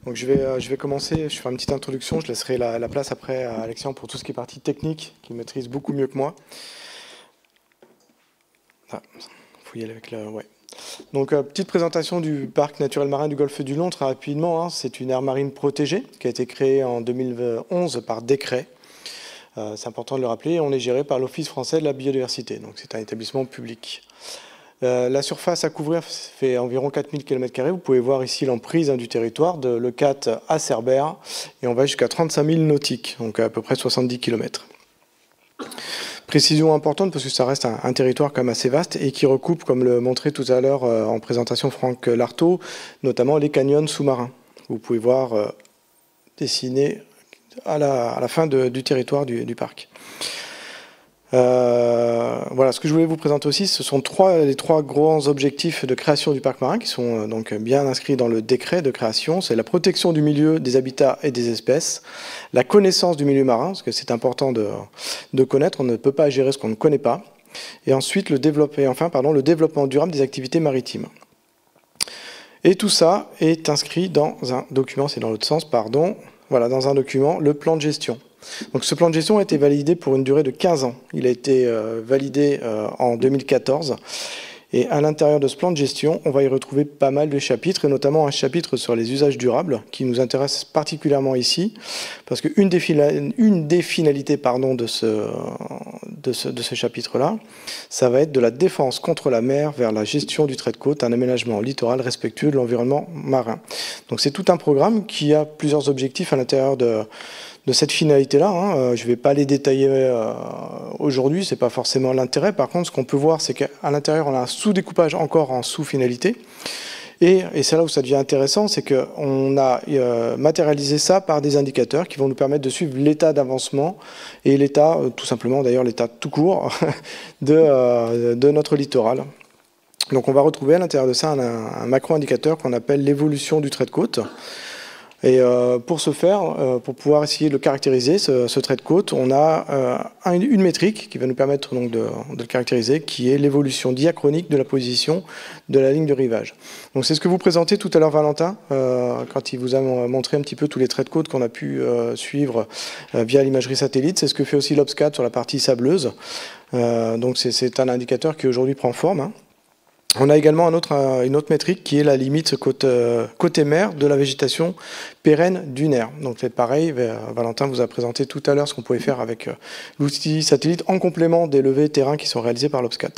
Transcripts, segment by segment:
Donc je vais commencer, je fais une petite introduction, je laisserai la place après à Alexian pour tout ce qui est partie technique, qui maîtrise beaucoup mieux que moi. Ah, faut y aller avec le... Ouais. Donc petite présentation du parc naturel marin du golfe du Lion, très rapidement. Hein, c'est une aire marine protégée qui a été créée en 2011 par décret. C'est important de le rappeler, on est géré par l'Office français de la biodiversité, donc c'est un établissement public. La surface à couvrir fait environ 4000 km². Vous pouvez voir ici l'emprise du territoire de Leucate à Cerbère. Et on va jusqu'à 35 000 nautiques, donc à peu près 70 km. Précision importante parce que ça reste un territoire quand même assez vaste et qui recoupe, comme le montrait tout à l'heure en présentation Franck Lartaud, notamment les canyons sous-marins. Vous pouvez voir dessinés à la fin du territoire du parc. Voilà, ce que je voulais vous présenter aussi, ce sont les trois grands objectifs de création du parc marin qui sont donc bien inscrits dans le décret de création. C'est la protection du milieu, des habitats et des espèces, la connaissance du milieu marin, parce que c'est important de connaître, on ne peut pas gérer ce qu'on ne connaît pas, et ensuite le développement durable des activités maritimes. Et tout ça est inscrit dans un document, c'est dans l'autre sens, pardon, voilà, dans un document, le plan de gestion. Donc ce plan de gestion a été validé pour une durée de 15 ans. Il a été validé en 2014. Et à l'intérieur de ce plan de gestion, on va y retrouver pas mal de chapitres, et notamment un chapitre sur les usages durables, qui nous intéresse particulièrement ici, parce qu'une des finalités de ce chapitre-là, ça va être de la défense contre la mer vers la gestion du trait de côte, un aménagement littoral respectueux de l'environnement marin. Donc c'est tout un programme qui a plusieurs objectifs à l'intérieur de cette finalité-là. Hein. Je ne vais pas les détailler aujourd'hui, ce n'est pas forcément l'intérêt. Par contre, ce qu'on peut voir, c'est qu'à l'intérieur, on a un sous-découpage encore en sous-finalité. Et c'est là où ça devient intéressant, c'est qu'on a matérialisé ça par des indicateurs qui vont nous permettre de suivre l'état d'avancement et l'état, tout simplement d'ailleurs l'état tout court, de notre littoral. Donc on va retrouver à l'intérieur de ça un macro-indicateur qu'on appelle l'évolution du trait de côte. Et pour ce faire, pour pouvoir essayer de le caractériser, ce trait de côte, on a une métrique qui va nous permettre donc de le caractériser, qui est l'évolution diachronique de la position de la ligne de rivage. Donc c'est ce que vous présentez tout à l'heure, Valentin, quand il vous a montré un petit peu tous les traits de côte qu'on a pu suivre via l'imagerie satellite. C'est ce que fait aussi l'Obscat sur la partie sableuse. Donc c'est un indicateur qui aujourd'hui prend forme. Hein. On a également une autre métrique qui est la limite côté mer de la végétation pérenne dunaire. Donc c'est pareil, Valentin vous a présenté tout à l'heure ce qu'on pouvait faire avec l'outil satellite en complément des levées terrain qui sont réalisées par l'Obscat.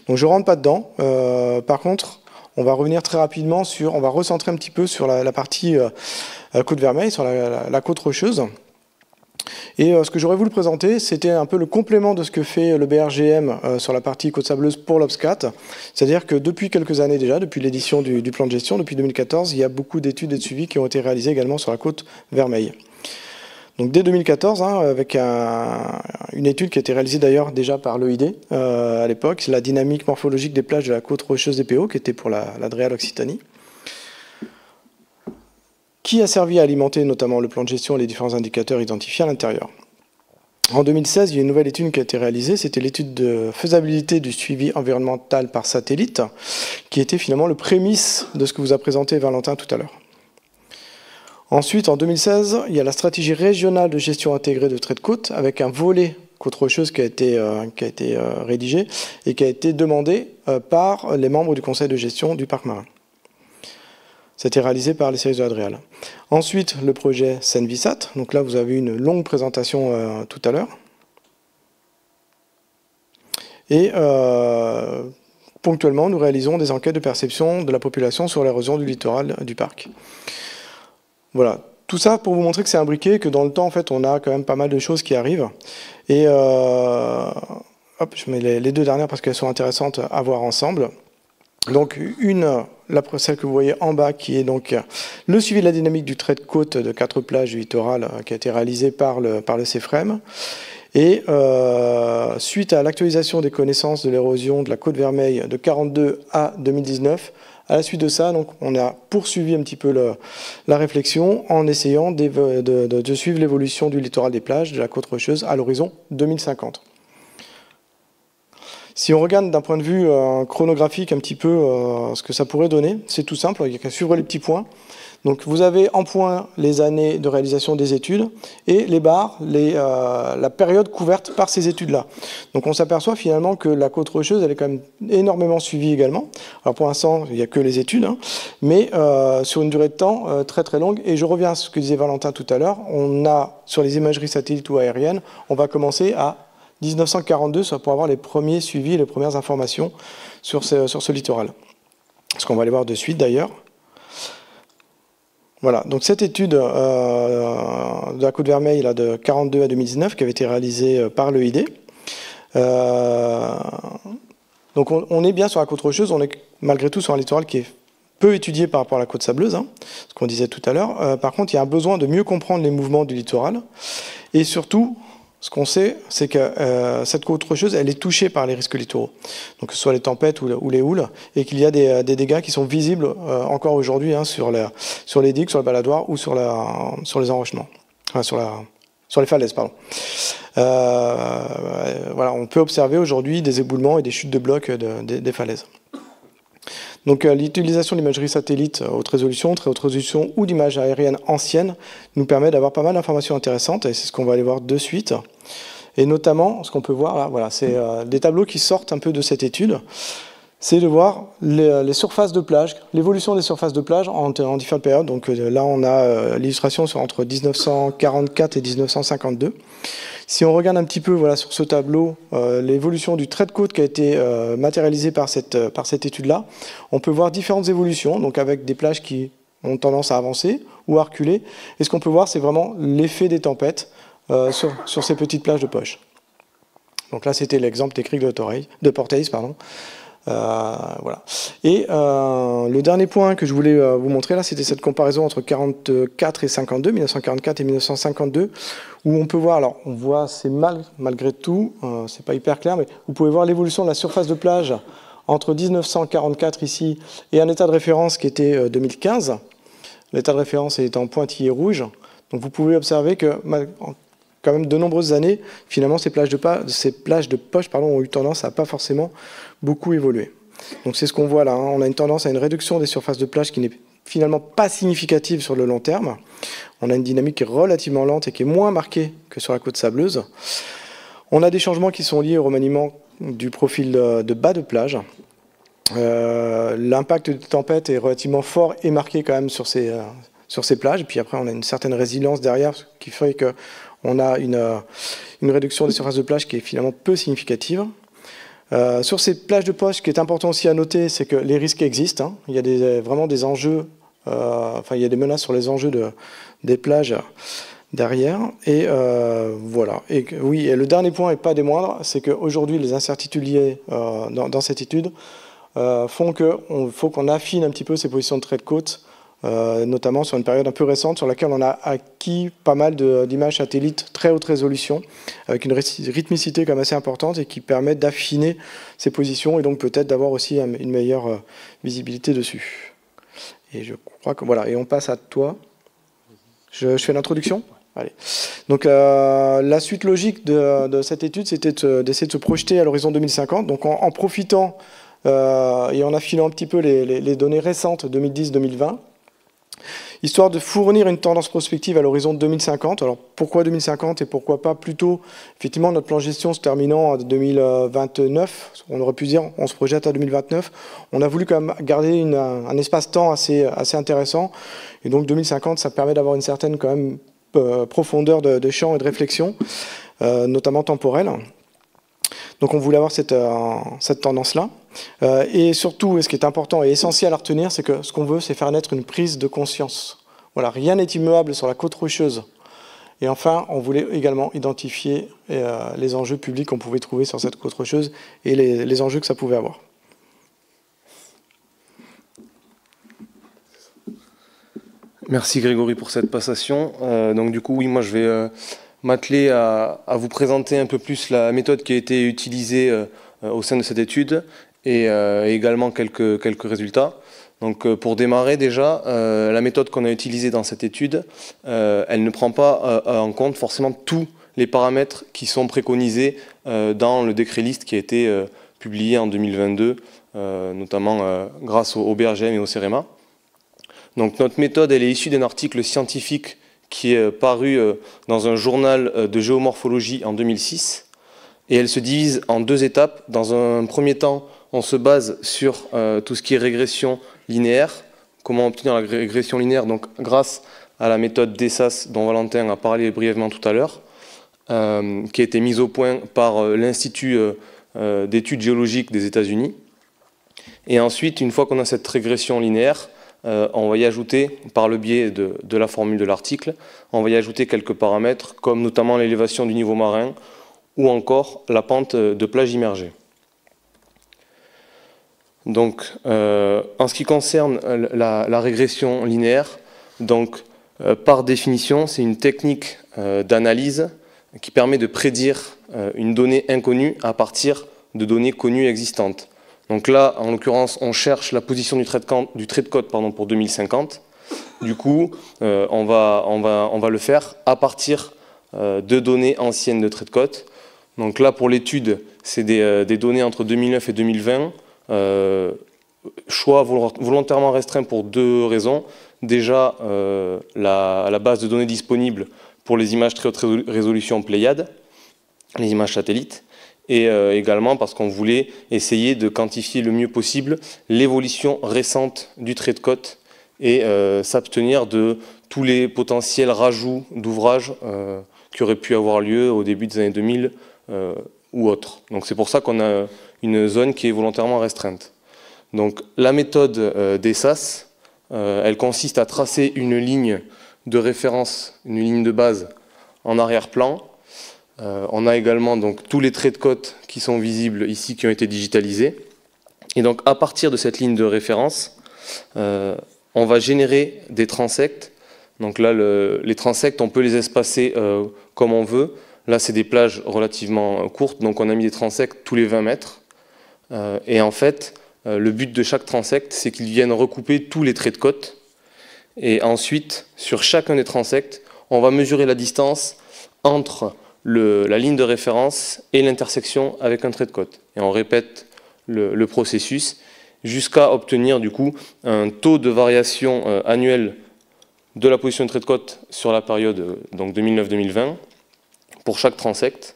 Donc je ne rentre pas dedans. Par contre, on va revenir très rapidement on va recentrer un petit peu sur la partie côte vermeille, sur la côte rocheuse. Et ce que j'aurais voulu présenter, c'était un peu le complément de ce que fait le BRGM sur la partie côte sableuse pour l'Obscat. C'est-à-dire que depuis quelques années déjà, depuis l'édition du plan de gestion, depuis 2014, il y a beaucoup d'études et de suivis qui ont été réalisées également sur la côte vermeille. Donc dès 2014, hein, avec une étude qui a été réalisée d'ailleurs déjà par l'EID à l'époque, c'est la dynamique morphologique des plages de la côte rocheuse des PO, qui était pour la Dreal Occitanie, qui a servi à alimenter notamment le plan de gestion et les différents indicateurs identifiés à l'intérieur. En 2016, il y a une nouvelle étude qui a été réalisée, c'était l'étude de faisabilité du suivi environnemental par satellite, qui était finalement le prémisse de ce que vous a présenté Valentin tout à l'heure. Ensuite, en 2016, il y a la stratégie régionale de gestion intégrée de traits de côte, avec un volet côte rocheuse qui a été rédigé et qui a été demandé par les membres du conseil de gestion du parc marin. C'était réalisé par les services de la Dreal. Ensuite, le projet Senvisat. Donc là, vous avez une longue présentation tout à l'heure. Et ponctuellement, nous réalisons des enquêtes de perception de la population sur l'érosion du littoral du parc. Voilà. Tout ça pour vous montrer que c'est imbriqué, que dans le temps, en fait, on a quand même pas mal de choses qui arrivent. Et hop, je mets les deux dernières parce qu'elles sont intéressantes à voir ensemble. Donc celle que vous voyez en bas, qui est donc le suivi de la dynamique du trait de côte de 4 plages du littoral qui a été réalisé par le CEFREM. Et suite à l'actualisation des connaissances de l'érosion de la côte vermeille de 42 à 2019, à la suite de ça, donc, on a poursuivi un petit peu la réflexion en essayant de suivre l'évolution du littoral des plages, de la côte rocheuse, à l'horizon 2050. Si on regarde d'un point de vue chronographique un petit peu ce que ça pourrait donner, c'est tout simple, il n'y a qu'à suivre les petits points. Donc vous avez en point les années de réalisation des études et les barres, la période couverte par ces études-là. Donc on s'aperçoit finalement que la côte rocheuse, elle est quand même énormément suivie également. Alors pour l'instant, il n'y a que les études, hein, mais sur une durée de temps très très longue. Et je reviens à ce que disait Valentin tout à l'heure, on a sur les imageries satellites ou aériennes, on va commencer à 1942, soit pour avoir les premiers suivis, les premières informations sur ce littoral. Ce qu'on va aller voir de suite d'ailleurs. Voilà, donc cette étude de la Côte Vermeille là, de 42 à 2019 qui avait été réalisée par l'EID. Donc on est bien sur la côte rocheuse, on est malgré tout sur un littoral qui est peu étudié par rapport à la côte sableuse, hein, ce qu'on disait tout à l'heure. Par contre, il y a un besoin de mieux comprendre les mouvements du littoral. Et surtout, ce qu'on sait, c'est que cette côte rocheuse, elle est touchée par les risques littoraux, donc que ce soit les tempêtes ou les houles, et qu'il y a des dégâts qui sont visibles encore aujourd'hui hein, sur les digues, sur le baladoir ou sur les enrochements, enfin sur les falaises, pardon. Voilà, on peut observer aujourd'hui des éboulements et des chutes de blocs des falaises. Donc l'utilisation d'imagerie satellite haute résolution, très haute résolution ou d'images aériennes anciennes nous permet d'avoir pas mal d'informations intéressantes et c'est ce qu'on va aller voir de suite. Et notamment, ce qu'on peut voir, là, voilà, c'est des tableaux qui sortent un peu de cette étude. C'est de voir les surfaces de plage, l'évolution des surfaces de plage en différentes périodes. Donc là, on a l'illustration entre 1944 et 1952. Si on regarde un petit peu voilà, sur ce tableau l'évolution du trait de côte qui a été matérialisé par cette étude-là, on peut voir différentes évolutions, donc avec des plages qui ont tendance à avancer ou à reculer. Et ce qu'on peut voir, c'est vraiment l'effet des tempêtes sur ces petites plages de poche. Donc là, c'était l'exemple des criques de Portalis, pardon. Voilà. Et le dernier point que je voulais vous montrer là, c'était cette comparaison entre 1944 et 52, 1944 et 1952, où on peut voir, alors on voit c'est malgré tout, c'est pas hyper clair, mais vous pouvez voir l'évolution de la surface de plage entre 1944 ici et un état de référence qui était 2015. L'état de référence est en pointillé rouge. Donc vous pouvez observer que quand même de nombreuses années, finalement, ces plages de poche ont eu tendance à pas forcément beaucoup évoluer. Donc c'est ce qu'on voit là, hein. On a une tendance à une réduction des surfaces de plage qui n'est finalement pas significative sur le long terme. On a une dynamique qui est relativement lente et qui est moins marquée que sur la côte sableuse. On a des changements qui sont liés au remaniement du profil de bas de plage. L'impact des tempêtes est relativement fort et marqué quand même sur ces plages. Et puis après, on a une certaine résilience derrière, ce qui fait qu'on a une réduction des surfaces de plage qui est finalement peu significative. Sur ces plages de poche, ce qui est important aussi à noter, c'est que les risques existent. Hein. Il y a vraiment des enjeux, il y a des menaces sur les enjeux des plages derrière. Et voilà. Et oui, et le dernier point, et pas des moindres, c'est qu'aujourd'hui, les incertitudes liées dans cette étude font qu'il faut qu'on affine un petit peu ces positions de trait de côte, notamment sur une période un peu récente sur laquelle on a acquis pas mal d'images satellites très haute résolution, avec une rythmicité quand même assez importante et qui permettent d'affiner ces positions et donc peut-être d'avoir aussi une meilleure visibilité dessus. Et je crois que voilà, et on passe à toi. Je fais l'introduction. Allez. Donc la suite logique de cette étude, c'était d'essayer de se projeter à l'horizon 2050, donc en profitant et en affinant un petit peu les données récentes 2010-2020, histoire de fournir une tendance prospective à l'horizon 2050. Alors pourquoi 2050 et pourquoi pas plutôt, effectivement, notre plan de gestion se terminant en 2029, on aurait pu dire on se projette à 2029, on a voulu quand même garder un espace-temps assez intéressant, et donc 2050, ça permet d'avoir une certaine quand même profondeur de champ et de réflexion, notamment temporelle. Donc on voulait avoir cette tendance-là. Et surtout, et ce qui est important et essentiel à retenir, c'est que ce qu'on veut, c'est faire naître une prise de conscience. Voilà, rien n'est immuable sur la côte rocheuse. Et enfin, on voulait également identifier les enjeux publics qu'on pouvait trouver sur cette côte rocheuse et les enjeux que ça pouvait avoir. Merci Grégory pour cette passation. Donc du coup, oui, moi je vais m'atteler à vous présenter un peu plus la méthode qui a été utilisée au sein de cette étude et également quelques résultats. Donc pour démarrer déjà, la méthode qu'on a utilisée dans cette étude, elle ne prend pas en compte forcément tous les paramètres qui sont préconisés dans le décret liste qui a été publié en 2022, notamment grâce au BRGM et au CEREMA. Donc notre méthode, elle est issue d'un article scientifique qui est paru dans un journal de géomorphologie en 2006. Et elle se divise en 2 étapes. Dans un premier temps, on se base sur tout ce qui est régression linéaire. Comment obtenir la régression linéaire, donc grâce à la méthode DESAS dont Valentin a parlé brièvement tout à l'heure, qui a été mise au point par l'Institut d'études géologiques des États-Unis. Et ensuite, une fois qu'on a cette régression linéaire, on va y ajouter, par le biais de la formule de l'article, on va y ajouter quelques paramètres, comme notamment l'élévation du niveau marin, ou encore la pente de plage immergée. Donc, en ce qui concerne la régression linéaire, donc, par définition, c'est une technique d'analyse qui permet de prédire une donnée inconnue à partir de données connues existantes. Donc là, en l'occurrence, on cherche la position du trait de côte pour 2050. Du coup, on va le faire à partir de données anciennes de trait de côte. Donc là, pour l'étude, c'est des données entre 2009 et 2020. Choix volontairement restreint pour 2 raisons. Déjà, la base de données disponible pour les images très haute résolution Pléiades, les images satellites, et également parce qu'on voulait essayer de quantifier le mieux possible l'évolution récente du trait de côte et s'abstenir de tous les potentiels rajouts d'ouvrages qui auraient pu avoir lieu au début des années 2000 ou autres. Donc c'est pour ça qu'on a une zone qui est volontairement restreinte. Donc la méthode DESAS, elle consiste à tracer une ligne de référence, une ligne de base en arrière-plan. On a également donc tous les traits de côte qui sont visibles ici, qui ont été digitalisés. Et donc à partir de cette ligne de référence, on va générer des transects. Donc là, les transects, on peut les espacer comme on veut. Là, c'est des plages relativement courtes, donc on a mis des transects tous les 20 mètres. Et en fait, le but de chaque transect, c'est qu'ils viennent recouper tous les traits de côte. Et ensuite, sur chacun des transects, on va mesurer la distance entre la ligne de référence et l'intersection avec un trait de côte. Et on répète le processus jusqu'à obtenir du coup un taux de variation annuel de la position de trait de côte sur la période donc 2009-2020 pour chaque transect.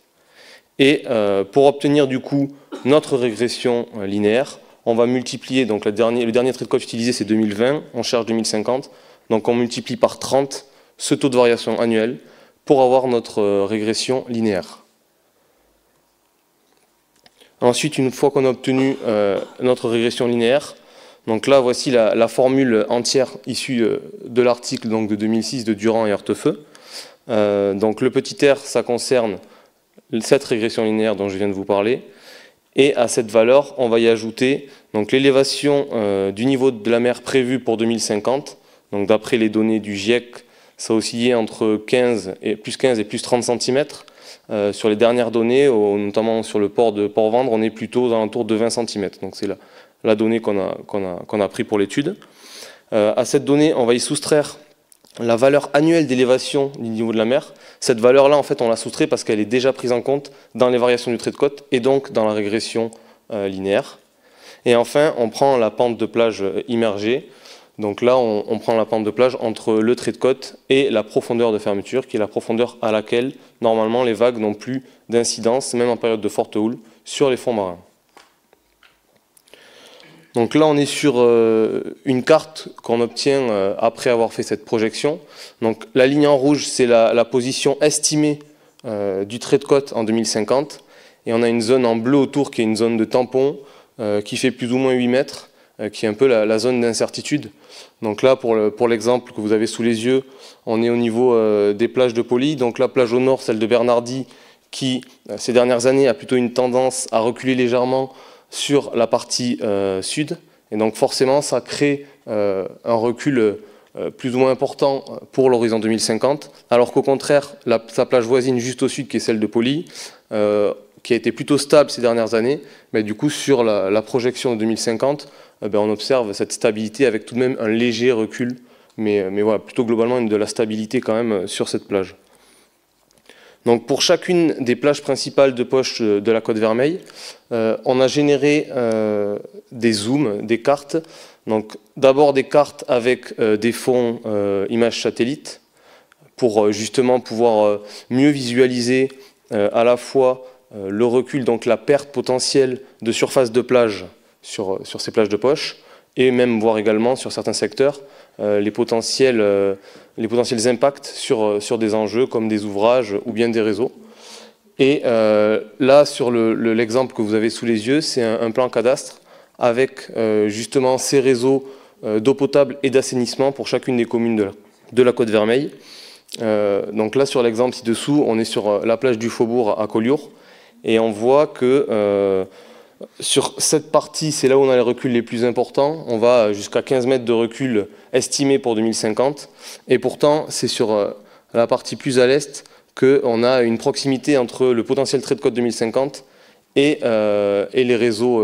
Et pour obtenir du coup notre régression linéaire, on va multiplier, donc le dernier trait de côte utilisé c'est 2020, on cherche 2050, donc on multiplie par 30 ce taux de variation annuel pour avoir notre régression linéaire. Ensuite, une fois qu'on a obtenu notre régression linéaire, donc là voici la formule entière issue de l'article de 2006 de Durand et Hortefeux. Donc le petit r, ça concerne cette régression linéaire dont je viens de vous parler. Et à cette valeur, on va y ajouter l'élévation du niveau de la mer prévue pour 2050. Donc d'après les données du GIEC, ça oscillait entre plus 15 et plus 30 cm. Sur les dernières données, notamment sur le port de Port-Vendre, on est plutôt aux alentours de 20 cm. Donc c'est la donnée qu'on a pris pour l'étude. À cette donnée, on va y soustraire la valeur annuelle d'élévation du niveau de la mer. Cette valeur-là, en fait, on la soustrait parce qu'elle est déjà prise en compte dans les variations du trait de côte et donc dans la régression linéaire. Et enfin, on prend la pente de plage immergée. Donc là, on prend la pente de plage entre le trait de côte et la profondeur de fermeture, qui est la profondeur à laquelle, normalement, les vagues n'ont plus d'incidence, même en période de forte houle, sur les fonds marins. Donc là, on est sur une carte qu'on obtient après avoir fait cette projection. Donc la ligne en rouge, c'est la position estimée du trait de côte en 2050. Et on a une zone en bleu autour qui est une zone de tampon qui fait plus ou moins 8 mètres, qui est un peu la zone d'incertitude. Donc là, pour l'exemple que vous avez sous les yeux, on est au niveau des plages de Poly. Donc la plage au nord, celle de Bernardy, qui ces dernières années a plutôt une tendance à reculer légèrement sur la partie sud. Et donc forcément, ça crée un recul plus ou moins important pour l'horizon 2050, alors qu'au contraire, sa plage voisine juste au sud, qui est celle de Poly, qui a été plutôt stable ces dernières années, mais du coup, sur la projection de 2050, on observe cette stabilité avec tout de même un léger recul, mais voilà, plutôt globalement de la stabilité quand même sur cette plage. Donc pour chacune des plages principales de poche de la Côte Vermeille, on a généré des zooms, des cartes. Donc d'abord des cartes avec des fonds images satellites pour justement pouvoir mieux visualiser à la fois le recul, donc la perte potentielle de surface de plage sur ces plages de poche, et même voir également sur certains secteurs les potentiels impacts sur des enjeux comme des ouvrages ou bien des réseaux. Et là, sur l'exemple que vous avez sous les yeux, c'est un plan cadastre avec justement ces réseaux d'eau potable et d'assainissement pour chacune des communes de la Côte-Vermeille. Donc là, sur l'exemple ci-dessous, on est sur la plage du Faubourg à Collioure, et on voit que sur cette partie, c'est là où on a les reculs les plus importants. On va jusqu'à 15 mètres de recul estimé pour 2050, et pourtant, c'est sur la partie plus à l'est qu'on a une proximité entre le potentiel trait de côte 2050 et les réseaux,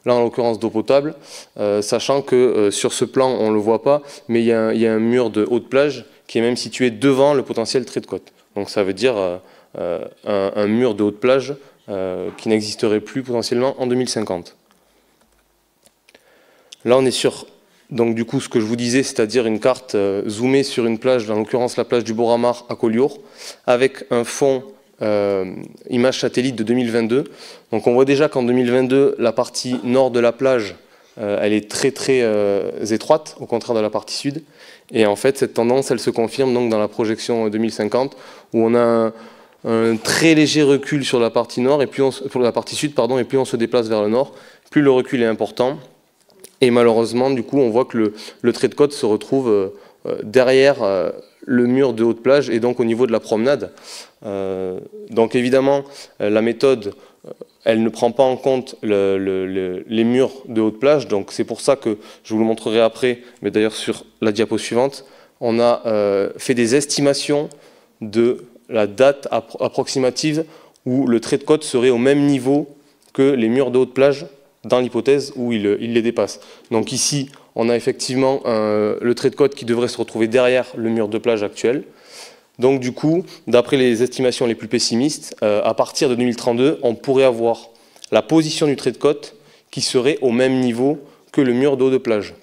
là en l'occurrence d'eau potable, sachant que sur ce plan, on ne le voit pas, mais il y a un mur de haute plage qui est même situé devant le potentiel trait de côte. Donc ça veut dire un mur de haute plage qui n'existerait plus potentiellement en 2050. Là, on est sur, donc du coup, ce que je vous disais, c'est-à-dire une carte zoomée sur une plage, en l'occurrence la plage du Boramar à Collioure, avec un fond image satellite de 2022. Donc on voit déjà qu'en 2022, la partie nord de la plage, elle est très très étroite, au contraire de la partie sud. Et en fait, cette tendance, elle se confirme donc dans la projection 2050, où on a un très léger recul sur la partie nord, et plus pour la partie sud, pardon, et plus on se déplace vers le nord, plus le recul est important. Et malheureusement, du coup, on voit que le trait de côte se retrouve derrière le mur de haute plage, et donc au niveau de la promenade. Donc évidemment, la méthode, elle ne prend pas en compte les murs de haute plage, donc c'est pour ça que je vous le montrerai après, mais d'ailleurs sur la diapo suivante, on a fait des estimations de la date approximative où le trait de côte serait au même niveau que les murs de haute plage dans l'hypothèse où il les dépasse. Donc ici, on a effectivement le trait de côte qui devrait se retrouver derrière le mur de plage actuel. Donc du coup, d'après les estimations les plus pessimistes, à partir de 2032, on pourrait avoir la position du trait de côte qui serait au même niveau que le mur d'eau de plage.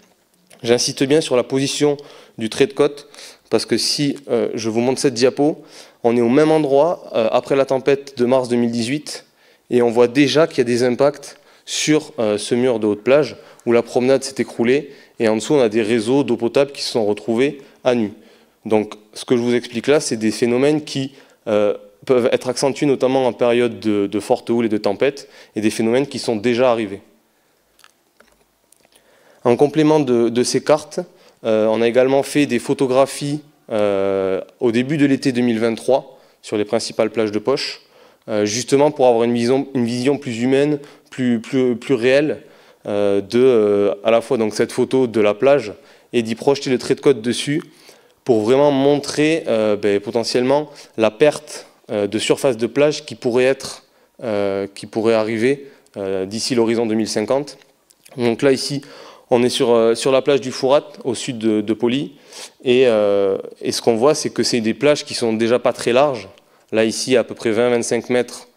J'insiste bien sur la position du trait de côte, parce que si je vous montre cette diapo, on est au même endroit après la tempête de mars 2018, et on voit déjà qu'il y a des impacts sur ce mur de haute plage, où la promenade s'est écroulée, et en dessous on a des réseaux d'eau potable qui se sont retrouvés à nu. Donc ce que je vous explique là, c'est des phénomènes qui peuvent être accentués notamment en période de forte houle et de tempête, et des phénomènes qui sont déjà arrivés. En complément de ces cartes, on a également fait des photographies au début de l'été 2023 sur les principales plages de Poche, justement pour avoir une vision plus humaine, plus réelle à la fois donc cette photo de la plage et d'y projeter le trait de côte dessus pour vraiment montrer potentiellement la perte de surface de plage qui pourrait arriver d'ici l'horizon 2050. Donc là ici on est sur la plage du Fourat au sud de Poli, et ce qu'on voit c'est que c'est des plages qui sont déjà pas très larges, là ici à peu près 20-25 mètres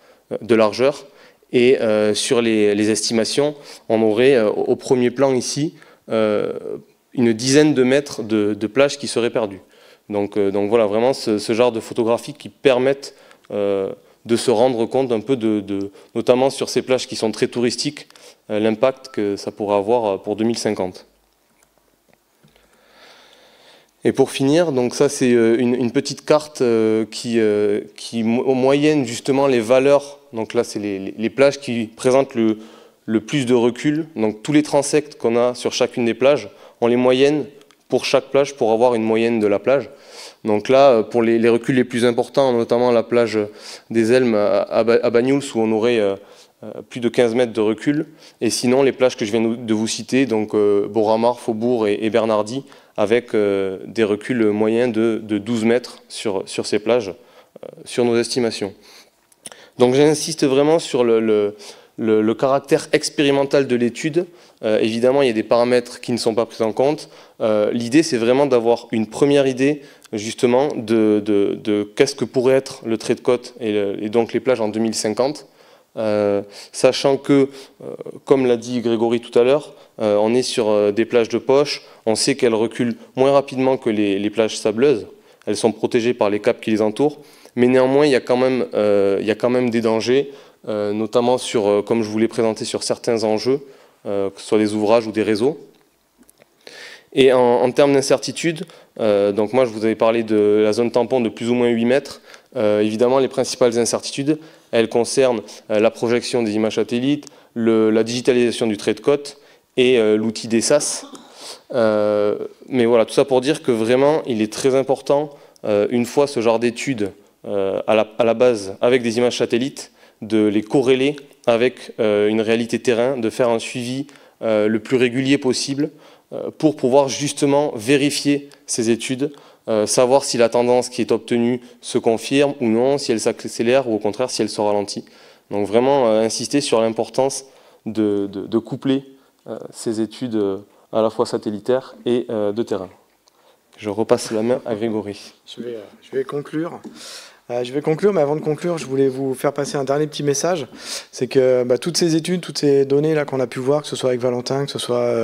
de largeur, et sur les estimations on aurait au premier plan ici une dizaine de mètres de plage qui seraient perdus. Donc voilà, vraiment ce genre de photographies qui permettent de se rendre compte un peu notamment sur ces plages qui sont très touristiques, l'impact que ça pourrait avoir pour 2050. Et pour finir, donc ça c'est une petite carte qui moyenne justement les valeurs. Donc là c'est les plages qui présentent le plus de recul. Donc tous les transects qu'on a sur chacune des plages, on les moyenne pour chaque plage pour avoir une moyenne de la plage. Donc là, pour les reculs les plus importants, notamment la plage des Elmes à Banyuls, où on aurait plus de 15 mètres de recul. Et sinon, les plages que je viens de vous citer, donc Boramar, Faubourg et Bernardy, avec des reculs moyens de 12 mètres sur ces plages, sur nos estimations. Donc j'insiste vraiment sur le caractère expérimental de l'étude. Évidemment, il y a des paramètres qui ne sont pas pris en compte. L'idée, c'est vraiment d'avoir une première idée, justement, de qu'est-ce que pourrait être le trait de côte et donc les plages en 2050, sachant que, comme l'a dit Grégory tout à l'heure, on est sur des plages de poche, on sait qu'elles reculent moins rapidement que les plages sableuses, elles sont protégées par les caps qui les entourent, mais néanmoins il y a quand même des dangers, notamment sur, comme je vous l'ai présenté, sur certains enjeux, que ce soit des ouvrages ou des réseaux. Et en termes d'incertitude, donc moi je vous avais parlé de la zone tampon de plus ou moins 8 mètres. Évidemment, les principales incertitudes, elles concernent la projection des images satellites, la digitalisation du trait de côte et l'outil des SAS. Mais voilà, tout ça pour dire que vraiment, il est très important, une fois ce genre d'études à la base avec des images satellites, de les corréler avec une réalité terrain, de faire un suivi le plus régulier possible pour pouvoir justement vérifier ces études, savoir si la tendance qui est obtenue se confirme ou non, si elle s'accélère ou au contraire si elle se ralentit. Donc vraiment insister sur l'importance de coupler ces études à la fois satellitaires et de terrain. Je repasse la main à Grégory. Je vais conclure. Mais avant de conclure, je voulais vous faire passer un dernier petit message. C'est que toutes ces études, toutes ces données là qu'on a pu voir, que ce soit avec Valentin, que ce soit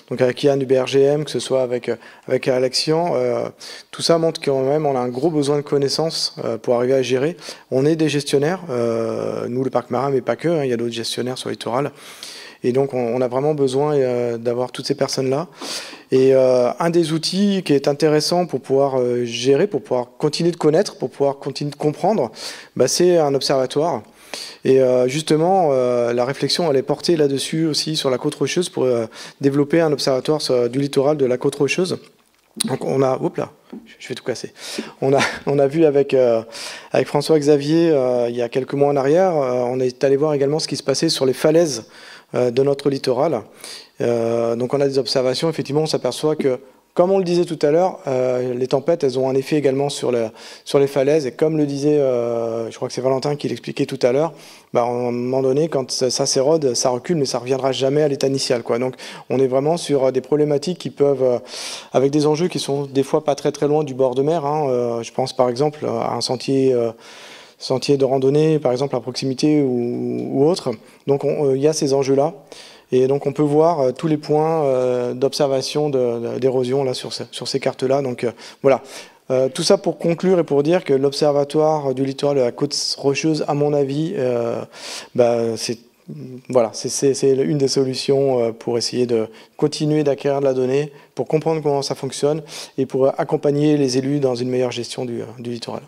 donc avec Yann du BRGM, que ce soit avec Alexian, tout ça montre quand même on a un gros besoin de connaissances pour arriver à gérer. On est des gestionnaires, nous le parc marin, mais pas que, hein, il y a d'autres gestionnaires sur le littoral. Et donc on a vraiment besoin d'avoir toutes ces personnes-là. Et un des outils qui est intéressant pour pouvoir gérer, pour pouvoir continuer de connaître, pour pouvoir continuer de comprendre, c'est un observatoire. Et justement, la réflexion elle est portée là-dessus aussi sur la côte rocheuse pour développer un observatoire du littoral de la côte rocheuse. Donc on a, oups là, je vais tout casser. On a vu avec François-Xavier il y a quelques mois en arrière, on est allé voir également ce qui se passait sur les falaises de notre littoral. Donc on a des observations, effectivement on s'aperçoit que, comme on le disait tout à l'heure, les tempêtes elles ont un effet également sur les falaises, et comme le disait, je crois que c'est Valentin qui l'expliquait tout à l'heure, à un moment donné quand ça s'érode, ça recule mais ça reviendra jamais à l'état initial, quoi. Donc on est vraiment sur des problématiques qui peuvent, avec des enjeux qui sont des fois pas très très loin du bord de mer, hein. Je pense par exemple à un sentier de randonnée, par exemple à proximité ou autre. Donc il y a ces enjeux-là. Et donc on peut voir tous les points d'observation d'érosion là sur ces cartes-là. Donc voilà. Tout ça pour conclure et pour dire que l'observatoire du littoral de la côte rocheuse, à mon avis, c'est une des solutions pour essayer de continuer d'acquérir de la donnée, pour comprendre comment ça fonctionne et pour accompagner les élus dans une meilleure gestion du littoral.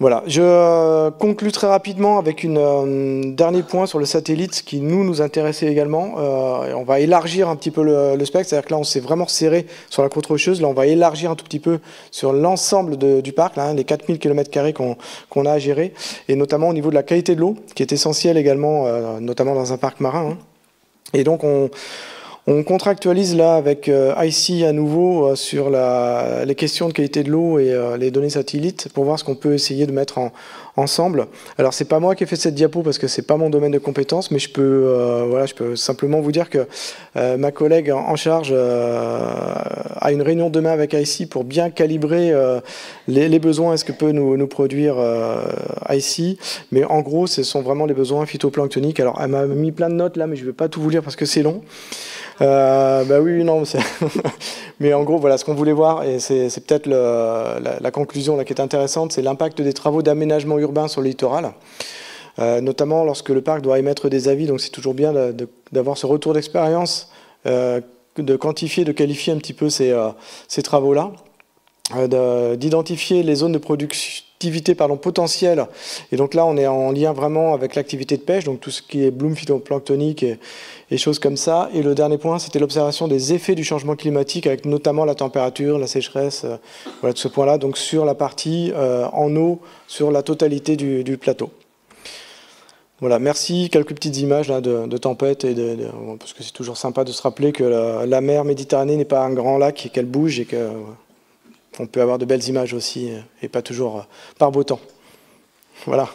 Voilà, je conclus très rapidement avec un dernier point sur le satellite qui nous intéressait également. On va élargir un petit peu le spectre, c'est-à-dire que là on s'est vraiment serré sur la côte rocheuse, là on va élargir un tout petit peu sur l'ensemble du parc, là, les 4000 km² qu'on a à gérer, et notamment au niveau de la qualité de l'eau, qui est essentielle également, notamment dans un parc marin, hein. Et donc on contractualise là avec IC à nouveau sur les questions de qualité de l'eau et les données satellites pour voir ce qu'on peut essayer de mettre ensemble. Alors c'est pas moi qui ai fait cette diapo parce que c'est pas mon domaine de compétence, mais je peux simplement vous dire que ma collègue en charge a une réunion demain avec IC pour bien calibrer les besoins et ce que peut nous produire IC. Mais en gros, ce sont vraiment les besoins phytoplanctoniques. Alors elle m'a mis plein de notes là, mais je vais pas tout vous lire parce que c'est long. Oui, non, mais en gros, voilà ce qu'on voulait voir, et c'est peut-être la conclusion là qui est intéressante, c'est l'impact des travaux d'aménagement urbain sur le littoral, notamment lorsque le parc doit émettre des avis. Donc c'est toujours bien d'avoir ce retour d'expérience, de quantifier, de qualifier un petit peu ces travaux-là, d'identifier les zones de productivité potentielle. Et donc là, on est en lien vraiment avec l'activité de pêche, donc tout ce qui est bloom phytoplanctonique et choses comme ça. Et le dernier point, c'était l'observation des effets du changement climatique, avec notamment la température, la sécheresse, voilà, tout ce point-là, donc sur la partie en eau, sur la totalité du plateau. Voilà, merci. Quelques petites images là, de tempête, parce que c'est toujours sympa de se rappeler que la mer Méditerranée n'est pas un grand lac et qu'elle bouge, et qu'on peut avoir de belles images aussi, et pas toujours par beau temps. Voilà.